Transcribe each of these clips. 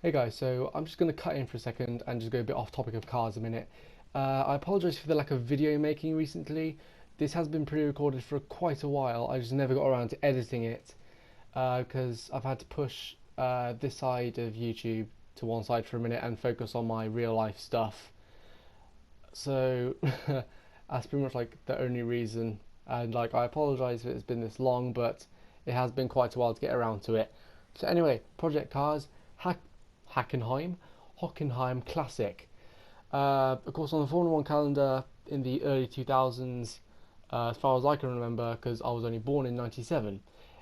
Hey guys, so I'm just going to cut in for a second and just go a bit off topic of cars a minute. I apologise for the lack of video making recently. This has been pre-recorded for quite a while. I just never got around to editing it because I've had to push this side of YouTube to one side for a minute and focus on my real life stuff. So that's pretty much like the only reason. And like I apologise if it's been this long, but it has been quite a while to get around to it. So anyway, Project Cars. Hockenheim, Hockenheim Classic. Of course, on the Formula One calendar in the early 2000s, as far as I can remember, because I was only born in '97.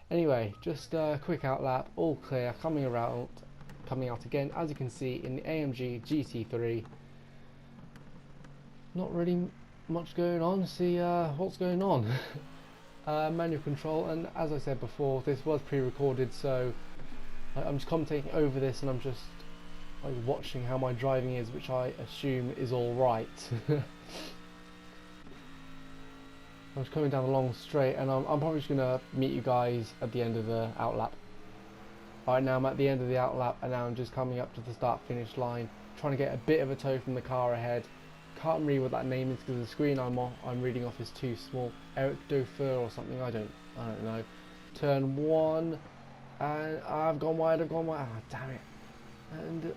Anyway, just a quick outlap, all clear, coming out again, as you can see in the AMG GT3. Not really much going on. See what's going on. Manual control, and as I said before, this was pre-recorded, so I'm just commentating over this, and I'm just like watching how my driving is, which I assume is all right. I'm just coming down the long straight, and I'm probably just gonna meet you guys at the end of the outlap. Right now I'm at the end of the outlap, and now I'm just coming up to the start-finish line, trying to get a bit of a tow from the car ahead. Can't read what that name is because the screen I'm reading off is too small. Eric Dauphin or something. I don't know. Turn one. And I've gone wide, ah, damn it. And,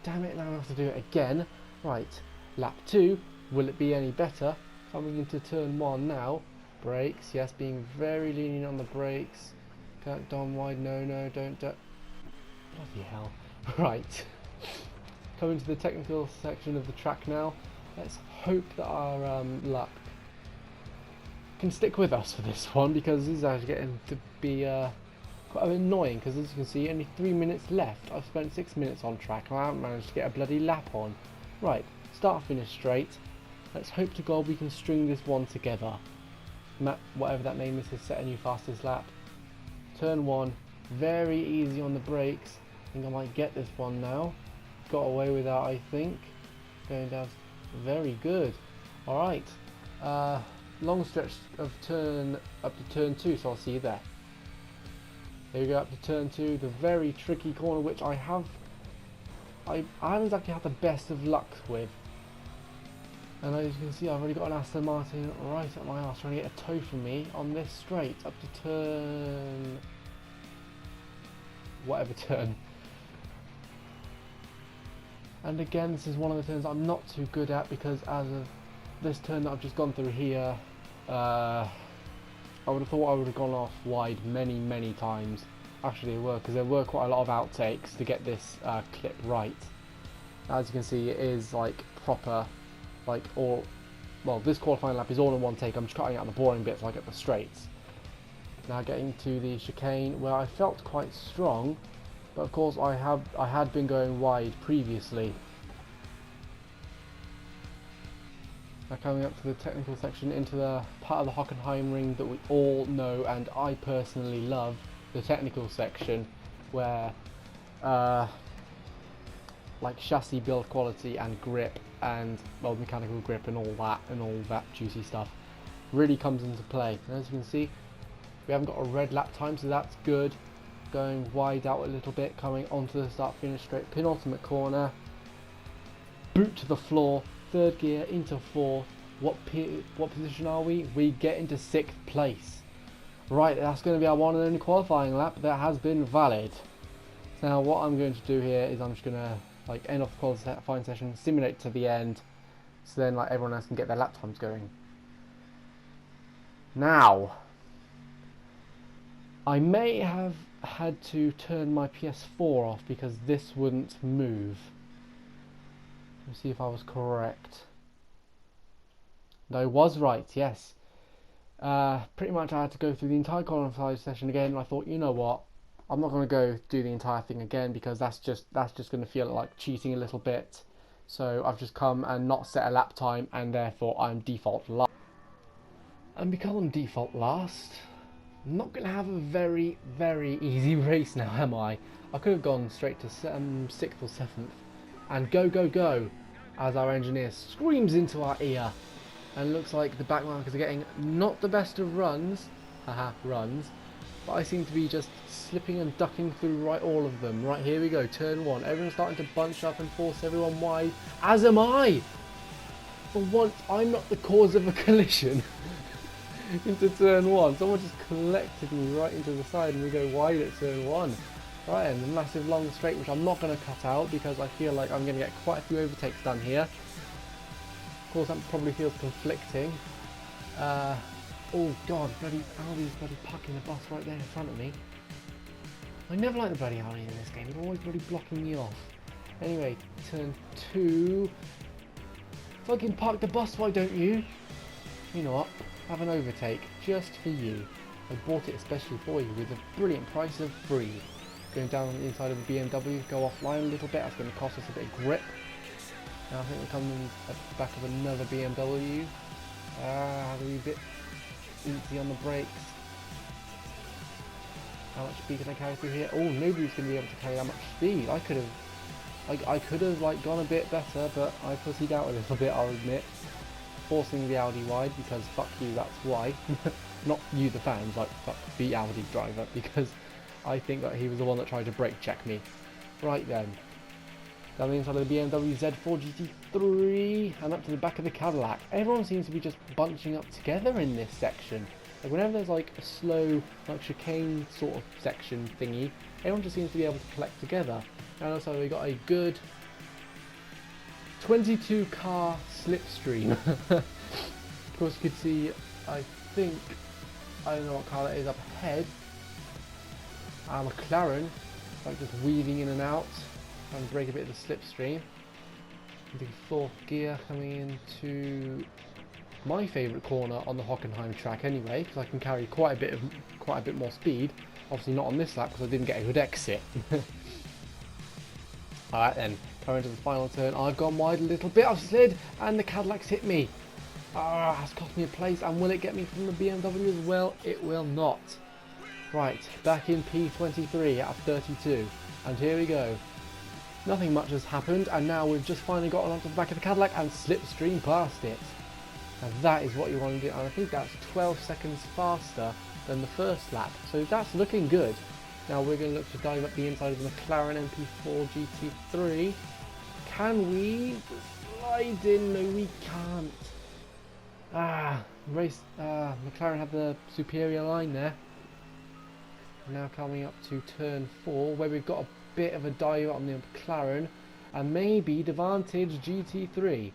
damn it, now I have to do it again. Right, lap 2, will it be any better? Coming into turn 1 now. Brakes, yes, being very lenient on the brakes. Can't gone wide, no, don't, bloody hell. Right, coming to the technical section of the track now. Let's hope that our luck can stick with us for this one, because this is actually getting to be quite annoying, because as you can see, only 3 minutes left. I've spent 6 minutes on track and I haven't managed to get a bloody lap on. Right, start finish straight. Let's hope to God we can string this one together. Matt, whatever that name is, has set a new fastest lap. Turn 1, very easy on the brakes. I think I might get this one now. Got away with that, I think. Going down, very good. Alright, long stretch of turn up to turn 2, so I'll see you there. Here we go, up to turn 2, the very tricky corner, which I haven't exactly had the best of luck with. And as you can see, I've already got an Aston Martin right at my arse trying to get a tow from me on this straight up to turn whatever turn. And again, this is one of the turns I'm not too good at, because as of this turn that I've just gone through here, I would have thought I would have gone off wide many times. Actually there were quite a lot of outtakes to get this clip right. As you can see, it is like proper, like this qualifying lap is all in one take. I'm just cutting out the boring bits like at the straights. Now getting to the chicane, where I felt quite strong, but of course I had been going wide previously. Now coming up to the technical section, into the part of the Hockenheim ring that we all know and I personally love, the technical section, where like chassis build quality and grip and mechanical grip and all that juicy stuff really comes into play. And as you can see, we haven't got a red lap time, so that's good. Going wide out a little bit, coming onto the start finish straight, penultimate corner, boot to the floor, third gear into fourth. What position are we? We get into 6th place. Right, that's going to be our one and only qualifying lap that has been valid. So now what I'm going to do here is I'm just going to like end off the qualifying session, simulate to the end, so then like everyone else can get their lap times going. Now, I may have had to turn my PS4 off because this wouldn't move. Let's see if I was correct. And I was right, yes. Pretty much I had to go through the entire qualifying session again, and I thought, you know what, I'm not going to go do the entire thing again, because that's just going to feel like cheating a little bit. So I've just come and not set a lap time, and therefore I'm default last. And because I'm default last, I'm not going to have a very easy race now, am I? I could have gone straight to 6th or 7th and go as our engineer screams into our ear. And it looks like the back markers are getting not the best of runs, but I seem to be just slipping and ducking through right all of them. Right, here we go, turn 1. Everyone's starting to bunch up and force everyone wide, as am I! For once, I'm not the cause of a collision into turn 1. Someone just collected me right into the side and we go wide at turn 1. Right, and the massive long straight, which I'm not going to cut out because I feel like I'm going to get quite a few overtakes done here. Of course, that probably feels conflicting. Oh god, bloody Audi's bloody parking the bus right there in front of me. I never like the bloody Audi in this game, they're always bloody blocking me off. Anyway, turn 2. Fucking park the bus, why don't you? You know what, have an overtake, just for you. I bought it especially for you with a brilliant price of free. Going down on the inside of the BMW, go offline a little bit, that's going to cost us a bit of grip. Now I think we're coming at the back of another BMW. Have a wee bit easy on the brakes. How much speed can I carry through here? Oh, nobody's going to be able to carry that much speed. I could have like gone a bit better, but I pussied out a little bit, I'll admit. Forcing the Audi wide because fuck you, that's why. Not you the fans, like fuck the Audi driver, because I think that he was the one that tried to brake check me. Right then. Down the inside of the BMW Z4 GT3 and up to the back of the Cadillac. Everyone seems to be just bunching up together in this section. Like whenever there's like a slow, like chicane sort of section thingy, everyone just seems to be able to collect together. And also we got a good 22 car slipstream. Of course you could see, I don't know what car that is up ahead. McLaren, like just weaving in and out. Trying to break a bit of the slipstream. The 4th gear coming into my favourite corner on the Hockenheim track anyway, because I can carry quite a bit more speed. Obviously not on this lap because I didn't get a good exit. Alright then, coming to the final turn, I've gone wide a little bit, I've slid, and the Cadillac's hit me. It's cost me a place, and will it get me from the BMW as well? It will not. Right, back in P23 out of 32, and here we go. Nothing much has happened, and now we've just finally gotten onto the back of the Cadillac and slipstream past it. And that is what you want to do, and I think that's 12 seconds faster than the first lap, so that's looking good. Now we're going to look to dive up the inside of the McLaren MP4 GT3. Can we slide in? No, we can't. McLaren had the superior line there. Now coming up to turn 4, where we've got a bit of a dive on the McLaren, and maybe advantage GT3.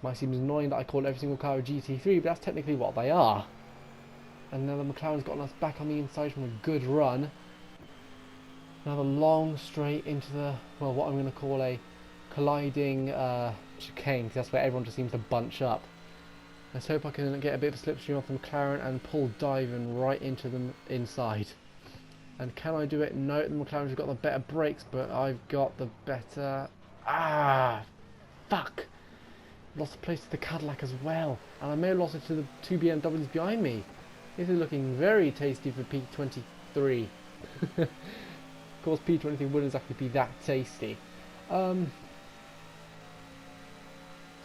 Might seem annoying that I call every single car a GT3, but that's technically what they are. And now the McLaren's gotten us back on the inside from a good run. Another long straight into the, well, what I'm going to call a colliding chicane, because that's where everyone just seems to bunch up. Let's hope I can get a bit of a slipstream off the McLaren and pull diving right into them inside. And can I do it? No, the McLaren's got the better brakes, but I've got the better... Fuck! Lost the place to the Cadillac as well. And I may have lost it to the 2 BMWs behind me. This is looking very tasty for P23. Of course, P23 wouldn't exactly be that tasty.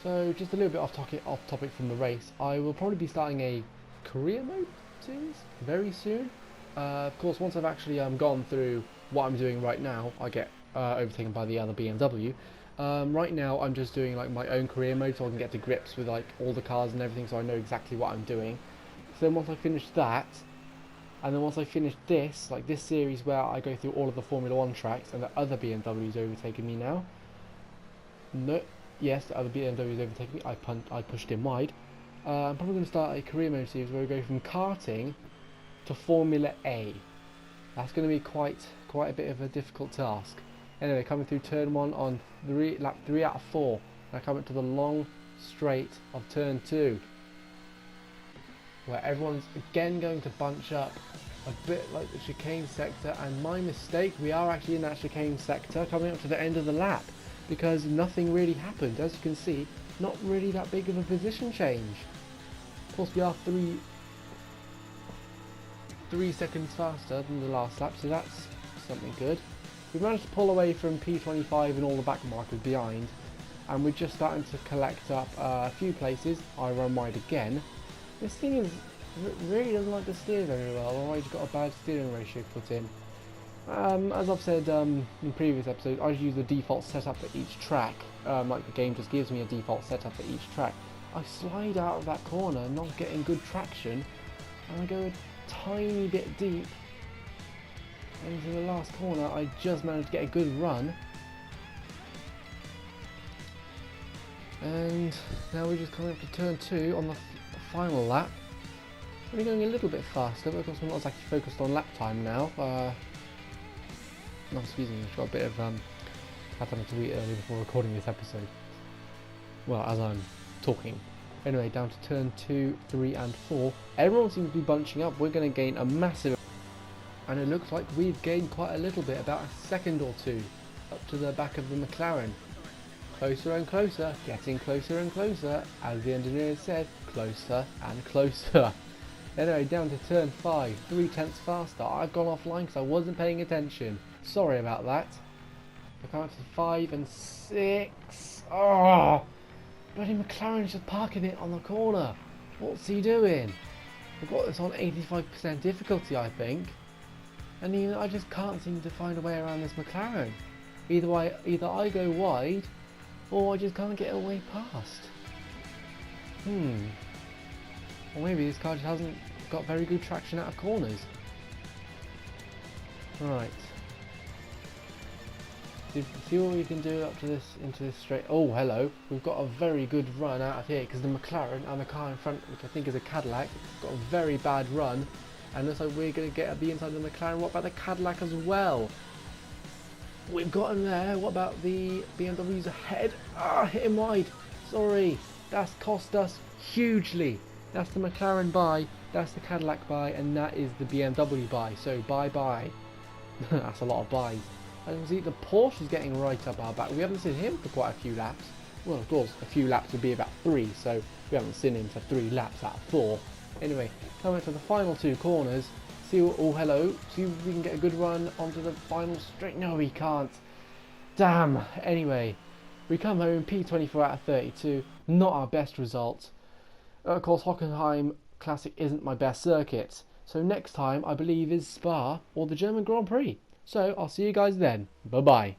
So, just a little bit off topic from the race. I will probably be starting a career mode series very soon. Of course, once I've actually gone through what I'm doing right now, I get overtaken by the other BMW. Right now, I'm just doing like my own career mode, so I can get to grips with like all the cars and everything, so I know exactly what I'm doing. So then once I finish that, and then once I finish this, like this series where I go through all of the Formula 1 tracks, and the other BMWs overtaking me now. No, yes, the other BMWs overtaking me. I pushed in wide. I'm probably going to start a career mode series where we go from karting to Formula A. That's going to be quite a bit of a difficult task. Anyway, coming through turn 1 on lap 3 out of 4. Now coming to the long straight of turn 2, where everyone's again going to bunch up a bit like the chicane sector, and my mistake, we are actually in that chicane sector coming up to the end of the lap, because nothing really happened. As you can see, not really that big of a position change. Of course, we are 3 seconds faster than the last lap, so that's something good. We've managed to pull away from P25 and all the back markers behind, and we're just starting to collect up a few places. I run wide again. This thing is really doesn't like to steer very well, or he's got a bad steering ratio put in. As I've said in previous episodes, I use the default setup for each track. Like the game just gives me a default setup for each track. I slide out of that corner, not getting good traction, and I go a tiny bit deep into the last corner. I just managed to get a good run, and now we're just coming up to turn 2 on the final lap. We're going a little bit faster, but of course we're not exactly focused on lap time now. No, excuse me, I've got a bit of happened to eat early before recording this episode. Well, as I'm talking. Anyway, down to turn 2, 3 and 4. Everyone seems to be bunching up. We're going to gain a massive... And it looks like we've gained quite a little bit, about a second or two, up to the back of the McLaren. Closer and closer, getting closer and closer. As the engineer said, closer and closer. Anyway, down to turn 5, 3/10 faster. I've gone offline because I wasn't paying attention. Sorry about that. I come up to 5 and 6. Oh! Bloody McLaren's just parking it on the corner. What's he doing? I've got this on 85% difficulty, I think. And even I just can't seem to find a way around this McLaren. Either I go wide, or I just can't get away past. Or maybe this car just hasn't got very good traction out of corners. Right. See what we can do up to this, into this straight. Oh, hello. We've got a very good run out of here because the McLaren and the car in front, which I think is a Cadillac, got a very bad run. And looks like we're going to get at the inside of the McLaren. What about the Cadillac as well? We've got him there. What about the BMWs ahead? Ah, hit him wide. Sorry. That's cost us hugely. That's the McLaren buy, that's the Cadillac buy, and that is the BMW buy. So bye-bye. That's a lot of buys. As you can see, the Porsche is getting right up our back. We haven't seen him for quite a few laps. Well, of course, a few laps would be about 3, so we haven't seen him for 3 laps out of 4. Anyway, coming to the final 2 corners. See what, oh, hello. See if we can get a good run onto the final straight. No, we can't. Damn. Anyway, we come home P24 out of 32. Not our best result. Of course, Hockenheim Classic isn't my best circuit. So next time, I believe, is Spa or the German Grand Prix. So I'll see you guys then. Bye-bye.